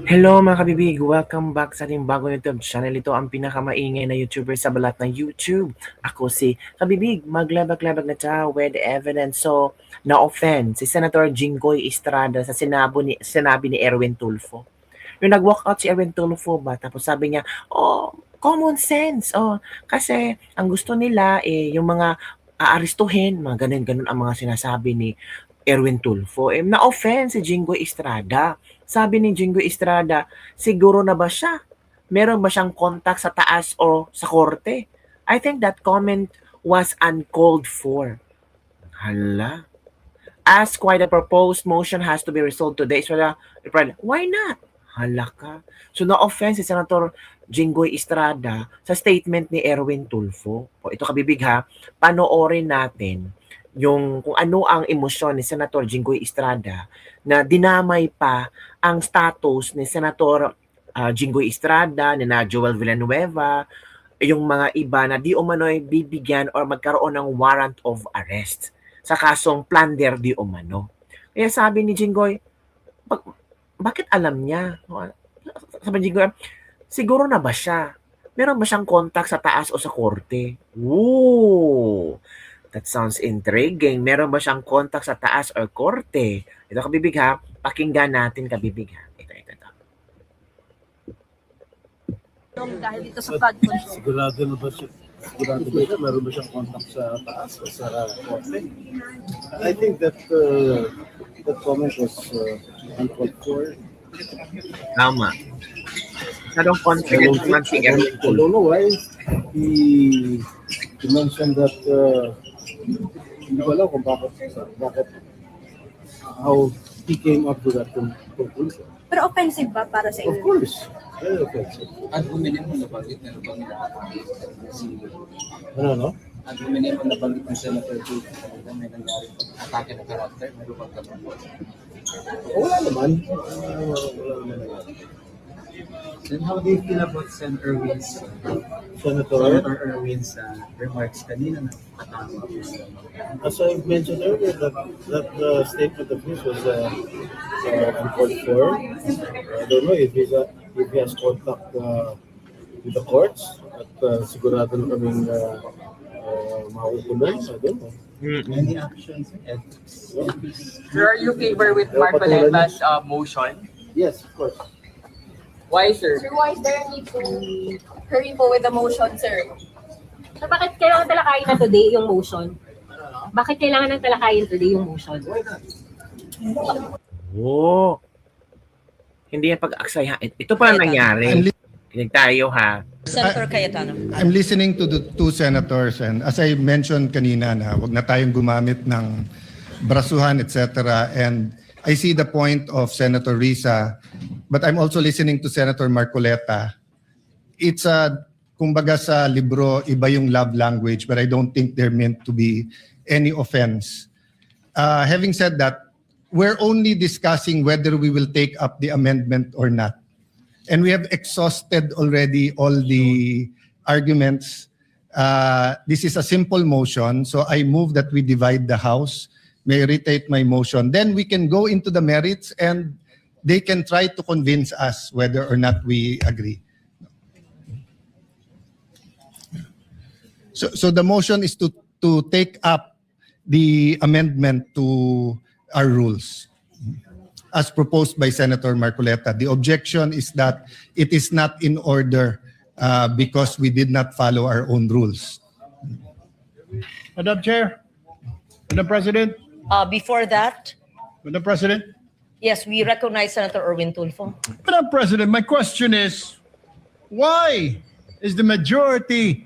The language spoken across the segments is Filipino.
Hello mga kabibig! Welcome back sa ating bagong YouTube channel. Ito ang pinakamaingay na YouTuber sa balat ng YouTube. Ako si Kabibig, maglabag-labag na siya with evidence. So, na-offend si Senator Jinggoy Estrada sa sinabi ni Erwin Tulfo. Yung nag-walk out si Erwin Tulfo ba, tapos sabi niya, common sense. Kasi ang gusto nila yung mga aarestuhin, mga ganun-ganun ang mga sinasabi ni Erwin Tulfo. Na-offend si Jinggoy Estrada. Sabi ni Jinggoy Estrada, siguro na ba siya? Meron ba siyang contact sa taas o sa korte? I think that comment was uncalled for. Hala. As why the proposed motion has to be resolved today, Estrada replied, why not? Hala ka. So na-offense si Senator Jinggoy Estrada sa statement ni Erwin Tulfo. Ito kabibig ha, panoorin natin yung kung ano ang emosyon ni Senator Jinggoy Estrada na dinamay pa ang status ni Senator Jinggoy Estrada, ni Joel Villanueva, yung mga iba na di umano'y bibigyan or magkaroon ng warrant of arrest sa kasong plunder di umano. Kaya sabi ni Jinggoy, bakit alam niya? Sabi ni Jinggoy, siguro na ba siya? Meron ba siyang contact sa taas o sa korte? Ooh! That sounds intriguing. Meron ba siyang contact sa taas or korte? Ito kabibig ha. Pakinggan natin kabibig ha. Ito. Dahil dito sa flood control. Sigurado na ba siya? Sigurado ba siya? Meron ba siyang contact sa taas o sa korte? I think that that comment was uncalled for. Tama. Anong confidence man si Erwin I don't know why he mentioned that hindi ko alam kung bakit how he came up to that conclusion. Pero offensive ba para sa Of inyo? course, very offensive. At uminim mo nabanggit na nabanggit si Ano? at uminim mo nabanggit ng Senator Tulfo na may nangyari atake ng karakter, meron bang ganun? Wala naman. Wala naman. Then how do you feel about Senator Erwin's remarks kanina na katama po sa As I mentioned earlier, that statement of his was uncalled for. I don't know if he has contact with the courts at sigurado na kaming makukulong. I don't know. any actions ethics? Sir, are you favor with Marcoletta's motion? Yes, of course. Why, sir? Sir, why is there a need to hurry po with the motion, sir? So, bakit kailangan talakayin na today yung motion? Bakit kailangan ng talakayin today yung motion? Hindi yan pag-aksaya. Ito pa nangyari. Kinig tayo ha. Senator Cayetano. I'm listening to the two senators, and as I mentioned kanina na wag na tayong gumamit ng brasuhan, etc. And I see the point of Senator Risa, but I'm also listening to Senator Marcoleta. It's kumbaga sa libro, iba yung love language, but I don't think they're meant to be any offense. Having said that, we're only discussing whether we will take up the amendment or not. And we have exhausted already all the arguments. This is a simple motion, so I move that we divide the House. May I reiterate my motion. Then we can go into the merits and they can try to convince us whether or not we agree. So the motion is to take up the amendment to our rules as proposed by Senator Marcoleta. The objection is that it is not in order because we did not follow our own rules. Madam Chair, Madam President, Before that, Madam President, yes, we recognize Senator Erwin Tulfo. Madam President, my question is, why is the majority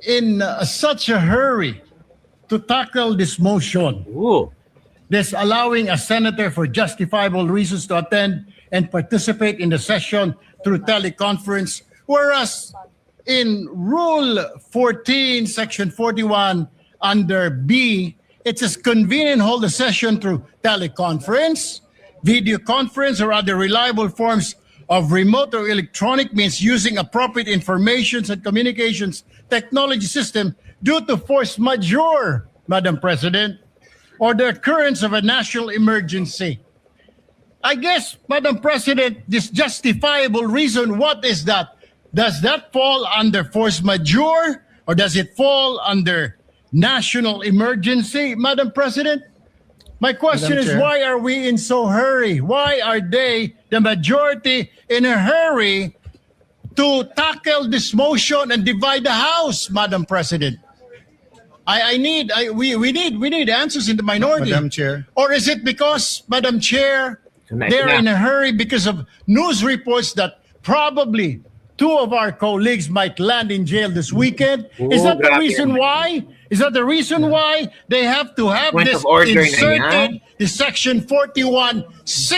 in such a hurry to tackle this motion? This allowing a senator for justifiable reasons to attend and participate in the session through teleconference, whereas in Rule 14, Section 41, under B, it says convene and hold a session through teleconference, video conference, or other reliable forms of remote or electronic means using appropriate information and communications technology system due to force majeure, Madam President, or the occurrence of a national emergency. I guess, Madam President, this justifiable reason, what is that? Does that fall under force majeure or does it fall under national emergency, Madam President? My question Madam is, Chair. why are we in so hurry? Why are they, the majority, in a hurry to tackle this motion and divide the House, Madam President? We need answers in the minority. Madam Chair. Or is it because, Madam Chair, Tonight they're na. in a hurry because of news reports that probably two of our colleagues might land in jail this weekend? Is Oh, that the grabe reason naman. why? Is that the reason why they have to have Point this of order na inserted, yan. the Section 41C,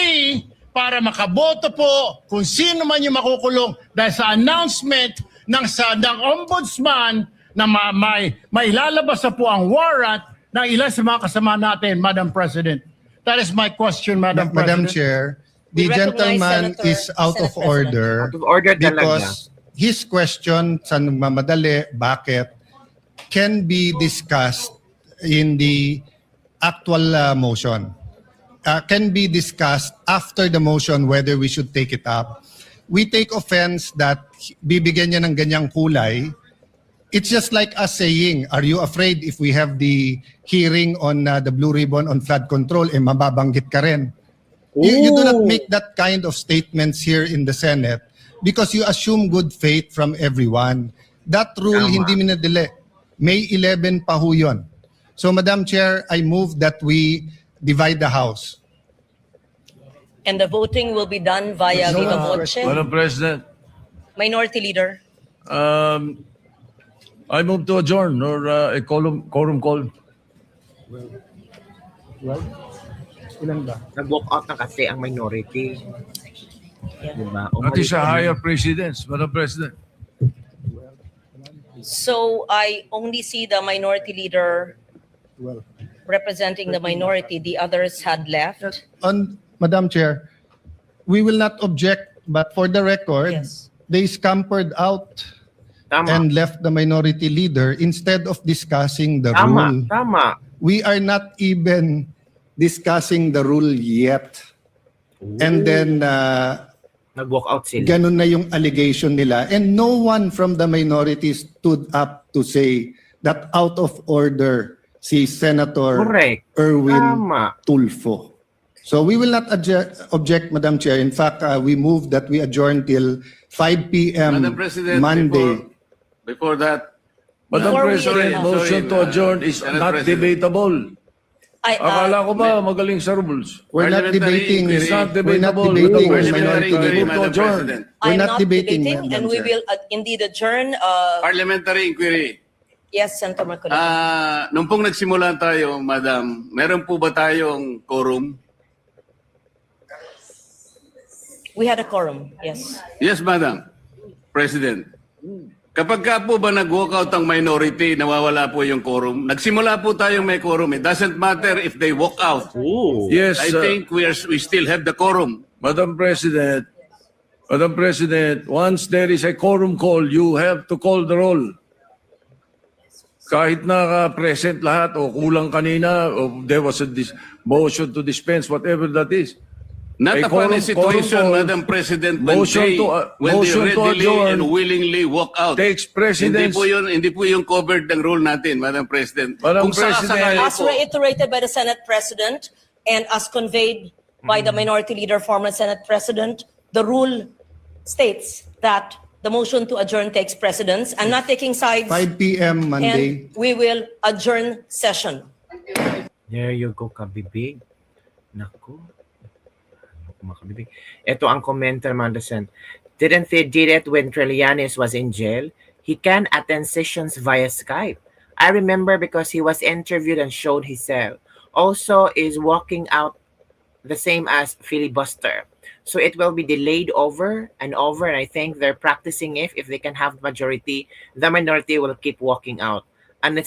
para makaboto po kung sino man yung makukulong dahil sa announcement ng ombudsman na may lalabas na po ang warrant ng ilan sa mga kasama natin, Madam President. That is my question, Madam Madam President. Chair, the We recognize gentleman Senator- is out Senate of President. order Out of order talaga. because his question sa nagmamadali, bakit, can be discussed in the actual motion. Can be discussed after the motion whether we should take it up. We take offense that bibigyan niya ng ganyang kulay. It's just like us saying, are you afraid if we have the hearing on the Blue Ribbon on flood control, mababanggit ka rin? You do not make that kind of statements here in the Senate because you assume good faith from everyone. That rule, Tama. hindi minadali. May 11 pa ho yun. So, Madam Chair, I move that we divide the House. And the voting will be done via Viva Voce. Madam President, Minority Leader. I move to adjourn or a quorum call. Nag-walk out na kasi ang minority. Diba? That is a higher precedence, Madam President. So I only see the Minority Leader representing the minority. The others had left. On Madam Chair, we will not object, but for the record, Yes. they scampered out Tama. and left the minority leader instead of discussing the Tama. rule. Tama. We are not even discussing the rule yet. And then, Nag-walk out sila. ganun na yung allegation nila. And no one from the minority stood up to say that out of order si Senator Correct. Erwin Tama. Tulfo. So we will not object, Madam Chair. In fact, we move that we adjourn till 5 p.m. Madam President, Monday. before that, Madam Before we President, adjourn. motion to adjourn is Senate not President. debatable. Akala ko ba uh, magaling sa rules? We're not Parliamentary debating. inquiry. It's not We're not debatable. debating Madam minority President, Parliamentary leader. move to Madam adjourn. President. We're I'm not not debating, debating, Madam and we Chair. will indeed adjourn. Parliamentary inquiry. Yes, Senator Marcoleta. Nung pong nagsimula tayo, Madam, meron po ba tayong quorum? We had a quorum. Yes. Yes, Madam President. Kapag ka po ba nag-walkout ang minority, nawawala po yung quorum. Nagsimula po tayong may quorum. It doesn't matter if they walk out. Yes, I think we still have the quorum. Madam President, once there is a quorum call, you have to call the roll. Kahit present lahat o kulang kanina o there was a motion to dispense, whatever that is. Not A upon a quorum situation, call, Madam President, when motion they, to- when they motion to readily adjourn and willingly walk out. takes precedence. Hindi po yung covered ng rule natin, Madam President. Madam Kung President, sakasakali As po, reiterated by the Senate President and as conveyed by the Minority Leader, former Senate President, the rule states that the motion to adjourn takes precedence. I'm not taking sides, 5 p.m. Monday. and we will adjourn session. There you go, kabibig. Naku. Makabibig. Ito ang commenter, Manderson. Didn't they did it when Trillanes was in jail? He can attend sessions via Skype. I remember because he was interviewed and showed his cell. Also is walking out the same as filibuster. So it will be delayed over and over, and I think they're practicing if they can have majority, the minority will keep walking out. And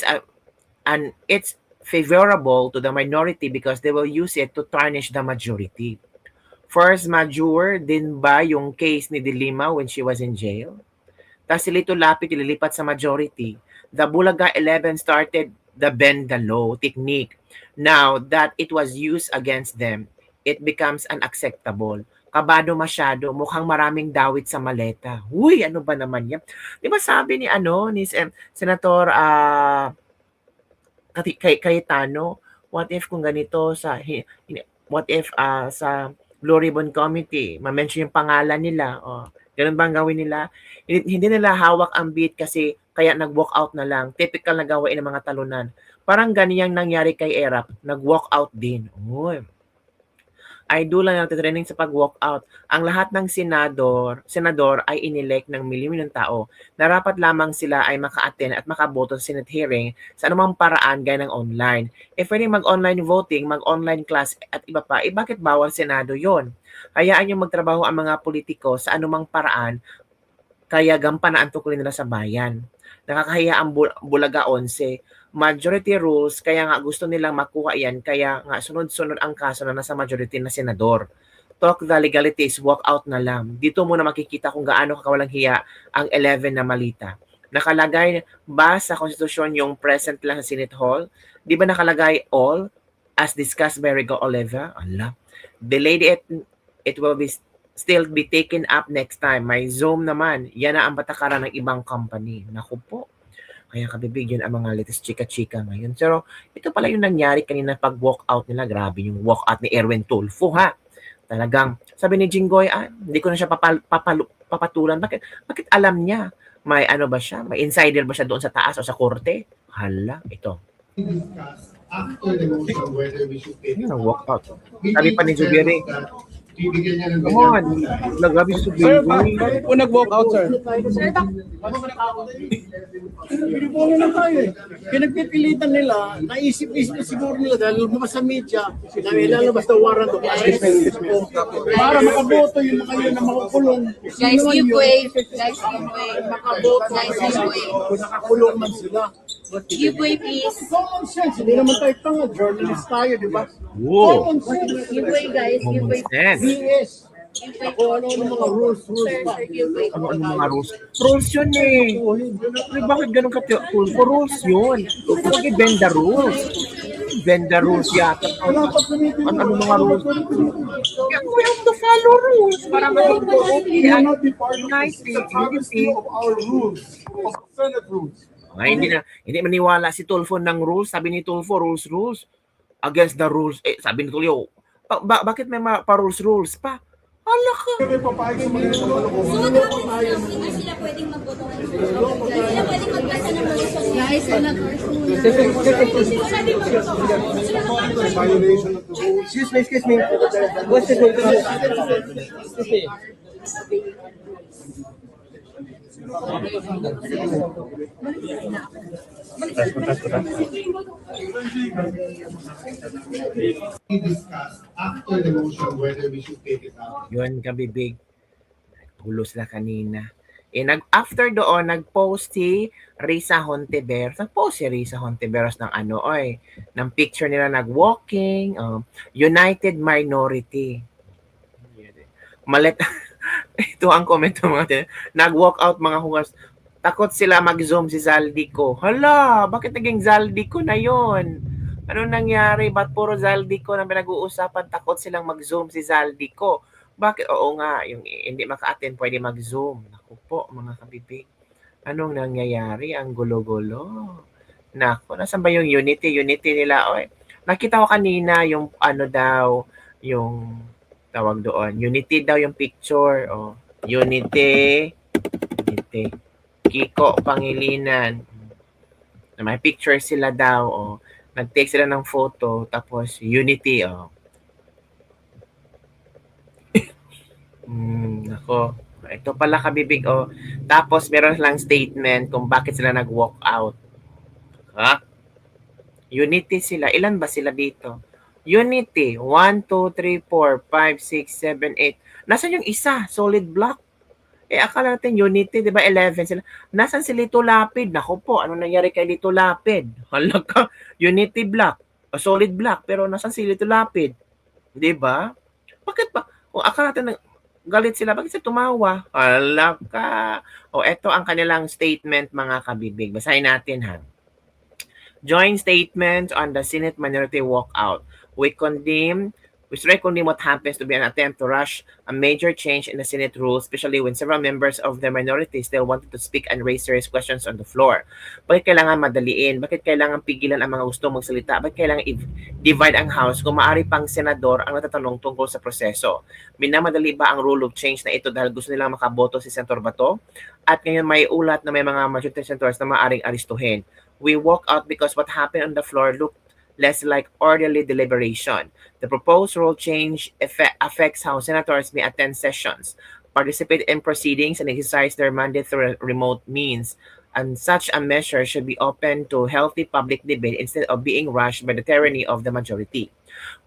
it's favorable to the minority because they will use it to tarnish the majority. Force majeure din ba yung case ni Dilima when she was in jail? Tapos si Lito Lapid ililipat sa majority. The Bulaga 11 started the bend the law technique. Now that it was used against them, it becomes unacceptable. Kabado masyado, mukhang maraming dawit sa maleta. Uy, ano ba naman yan? Di ba sabi ni Senator Cayetano, what if kung ganito what if sa Blue Ribbon Committee, ma-mention yung pangalan nila, ganun bang gawin nila? Hindi nila hawak ang beat kasi kaya nag-walk out na lang. Typical na gawain ng mga talunan. Parang ganyan nangyari kay Erap, nag-walk out din. Uy. Idol lang nagtitraining sa pag-walk out. Ang lahat ng senador ay inelect ng milyon-milyong tao na rapat lamang sila ay maka-attend at makaboto sa Senate hearing sa anumang paraan gaya ng online. If pwedeng mag-online voting, mag-online class at iba pa, bakit bawal Senado yon? Hayaan yung magtrabaho ang mga politiko sa anumang paraan kaya gampanan ang tungkulin nila sa bayan. Nakakahiya ang Bulaga 11. Majority rules, kaya nga gusto nilang makuha yan, kaya nga sunod-sunod ang kaso na nasa majority na senador. Talk the legalities, walk out na lang. Dito muna makikita kung gaano kakawalang hiya ang 11 na malita. Nakalagay ba sa konstitusyon yung present lang sa Senate Hall? Di ba nakalagay all as discussed by Rigo Oliva? Allah. Delayed it will still be taken up next time. May Zoom naman. Yan na ang patakaran ng ibang company. Naku po. Kaya kabibigyan ang mga latest chika-chika ngayon. Pero ito pala yung nangyari kanina pag walk-out nila. Grabe yung walk-out ni Erwin Tulfo, ha? Talagang, sabi ni Jinggoy, hindi ko na siya papatulan. Bakit alam niya? May ano ba siya? May insider ba siya doon sa taas o sa korte? Hala, ito. After the motion, whether we should take it Yung out. walk-out. Sabi pa ni Zubiri, Bibigyan niya ng come on, nagabi si Zubiri. Bakit po nag-walk out, sir? Pinipuno na tayo eh. Pinagpipilitan nila, naisip-isip siguro nila dahil lumabas sa media, na ilalabas na warrant of arrest para makaboto yung mga yun na makukulong. Guys, give way. Makaboto, Guys, give way. kung nakakulong man sila. Give way, please. Common sense, hindi naman tayo tanga, journalist tayo, di ba? Wow. Common sense. Give way, guys. Give Common way. sense. BS. Ako ano mga rules pa. Give way. Ano mga rules? Rules yun eh. Bakit ganun ka? Tulfo rules yun. Huwag i-bend the rules. Bend the rules yata. Ano mga rules? We have to follow rules para maging We are not the part of United, the travesty of our rules, of Senate rules. Ay, hindi maniwala si Tulfo ng rules. Sabi ni Tulfo, rules. Against the rules. Sabi ni Tulio, bakit may pa-rules pa? Hala ka. Kaya papayag sa mga Hindi sila pwedeng magboto. Hindi sila pwedeng magbasa ng motion. Guys, senators. violation of the rules. Excuse me. What's the We discussed after the motion whether we should take it out. Yun, kabibig. Hulo sila kanina. After doon, nag-post si Risa Hontiveros. Nag-post si Risa Hontiveros ng ng picture nila nag-walking, United Minority. Malit. Ito ang comment ng mga nag-walk out mga hungas. Takot sila mag-zoom si Zaldico. Hala, bakit naging Zaldico na yon? Ano nangyari? Ba't puro Zaldico na pinag-uusapan? Takot silang mag-zoom si Zaldico. Bakit? Oo nga, yung hindi maka-attend pwede mag-zoom. Naku po, mga kabibig. Anong nangyayari? Ang gulo-gulo. Naku, nasan ba yung unity? Unity nila. Nakita ko kanina yung yung tawag doon. Unity daw yung picture. Unity. Kiko Pangilinan. May picture sila daw. Nag-take sila ng photo. Tapos, unity. Ako. Ito pala kabibig. Tapos, meron lang statement kung bakit sila nag-walk out. Unity sila. Ilan ba sila dito? Unity. 1, 2, 3, 4, 5, 6, 7, 8. Nasaan yung isa? Solid block. Akala natin Unity, di ba 11 sila? Nasaan si Lito Lapid? Naku po, ano nangyari kay Lito Lapid? Hala ka, Unity block, solid block, pero nasaan si Lito Lapid? Di ba? Bakit ba? Akala natin galit sila, bakit sila tumawa? Hala ka. Ito ang kanilang statement, mga kabibig. Basahin natin, ha. Joint statement on the Senate minority walkout. We condemn We strike only what happens to be an attempt to rush a major change in the Senate rules, especially when several members of the minority still wanted to speak and raise serious questions on the floor. Bakit kailangan madaliin? Bakit kailangan pigilan ang mga gusto magsalita? Bakit kailangan divide ang House kung maaari pang senador ang natatanong tungkol sa proseso? Minamadali ba ang rule of change na ito dahil gusto nilang makaboto si Senator Bato? At ngayon may ulat na may mga majority senators na maaaring aristuhin. We walk out because what happened on the floor looked less like orderly deliberation. The proposed rule change affects how senators may attend sessions, participate in proceedings, and exercise their mandate through remote means. And such a measure should be open to healthy public debate instead of being rushed by the tyranny of the majority.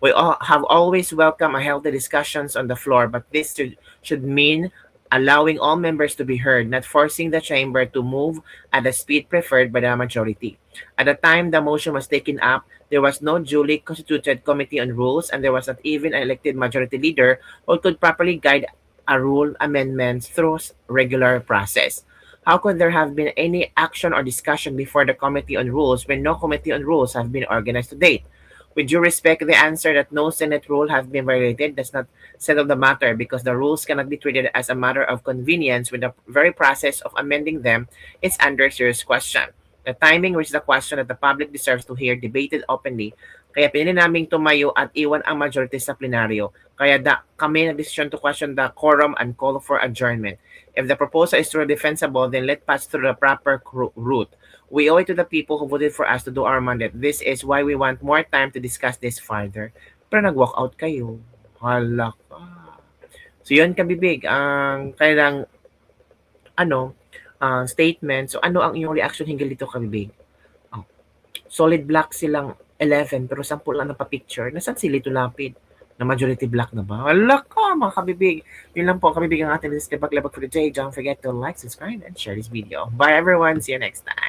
We all have always welcomed a healthy discussions on the floor, but this should mean allowing all members to be heard, not forcing the chamber to move at the speed preferred by the majority. At the time the motion was taken up, there was no duly constituted committee on rules, and there was not even an elected majority leader who could properly guide a rule amendments through regular process. How could there have been any action or discussion before the committee on rules when no committee on rules have been organized to date? With due respect, the answer that no Senate rule have been violated does not settle the matter, because the rules cannot be treated as a matter of convenience when the very process of amending them is under serious question. The timing which is the question that the public deserves to hear debated openly, kaya pinili naming tumayo at iwan ang majority sa plenaryo. Kaya kami nag-decision to question the quorum and call for adjournment. If the proposal is truly defensible, then let pass through the proper route. We owe it to the people who voted for us to do our mandate. This is why we want more time to discuss this further. Pero nag-walk out kayo. Hala ka. So yun, kabibig, ang kailang statement. So ano ang iyong reaction hinggil dito, kabibig? Solid black silang 11 pero 10 lang na pa-picture. Nasaan si Lito Lapid? Na majority black na ba? Hala ka, mga kabibig. Yun lang po, kabibig ang ating Baglabag for today. Don't forget to like, subscribe, and share this video. Bye everyone. See you next time.